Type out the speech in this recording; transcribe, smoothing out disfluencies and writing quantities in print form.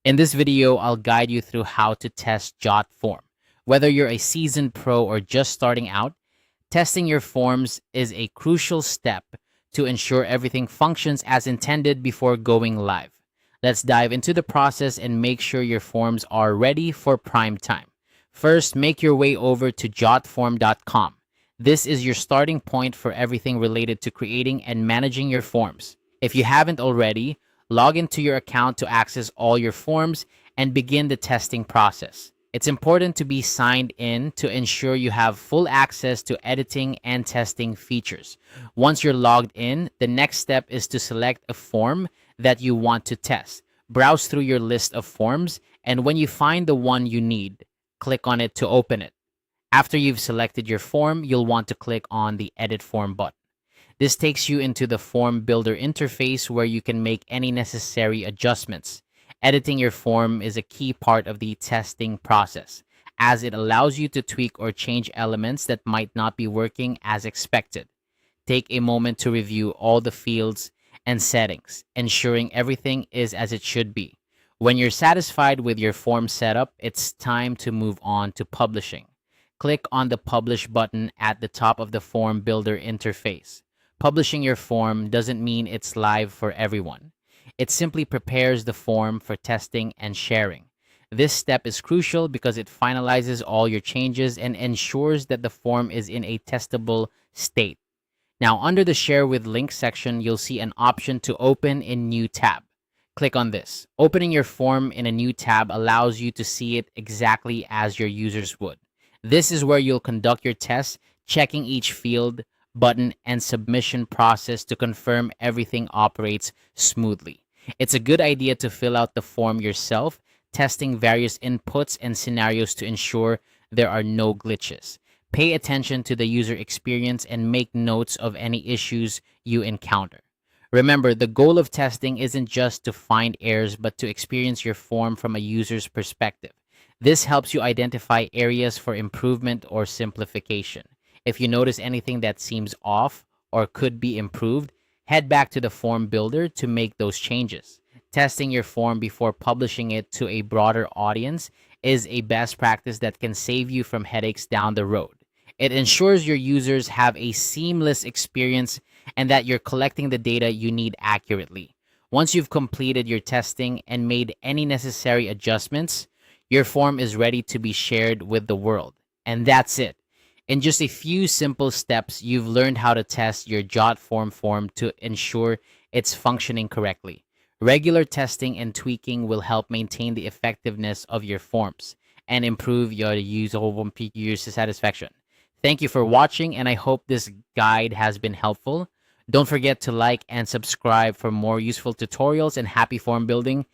In this video, I'll guide you through how to test Jotform. Whether you're a seasoned pro or just starting out, testing your forms is a crucial step to ensure everything functions as intended before going live. Let's dive into the process and make sure your forms are ready for prime time. First, make your way over to jotform.com. This is your starting point for everything related to creating and managing your forms. If you haven't already, log into your account to access all your forms and begin the testing process. It's important to be signed in to ensure you have full access to editing and testing features. Once you're logged in, the next step is to select a form that you want to test. Browse through your list of forms, and when you find the one you need, click on it to open it. After you've selected your form, you'll want to click on the Edit Form button. This takes you into the form builder interface where you can make any necessary adjustments. Editing your form is a key part of the testing process, as it allows you to tweak or change elements that might not be working as expected. Take a moment to review all the fields and settings, ensuring everything is as it should be. When you're satisfied with your form setup, it's time to move on to publishing. Click on the Publish button at the top of the form builder interface. Publishing your form doesn't mean it's live for everyone. It simply prepares the form for testing and sharing. This step is crucial because it finalizes all your changes and ensures that the form is in a testable state. Now, under the Share with Link section, you'll see an option to open in New tab. Click on this. Opening your form in a new tab allows you to see it exactly as your users would. This is where you'll conduct your tests, checking each field, button, and submission process to confirm everything operates smoothly. It's a good idea to fill out the form yourself, testing various inputs and scenarios to ensure there are no glitches. Pay attention to the user experience and make notes of any issues you encounter. Remember, the goal of testing isn't just to find errors, but to experience your form from a user's perspective. This helps you identify areas for improvement or simplification. If you notice anything that seems off or could be improved, head back to the form builder to make those changes. Testing your form before publishing it to a broader audience is a best practice that can save you from headaches down the road. It ensures your users have a seamless experience and that you're collecting the data you need accurately. Once you've completed your testing and made any necessary adjustments, your form is ready to be shared with the world. And that's it. In just a few simple steps, you've learned how to test your Jotform form to ensure it's functioning correctly. Regular testing and tweaking will help maintain the effectiveness of your forms and improve your user satisfaction. Thank you for watching, and I hope this guide has been helpful. Don't forget to like and subscribe for more useful tutorials and happy form building.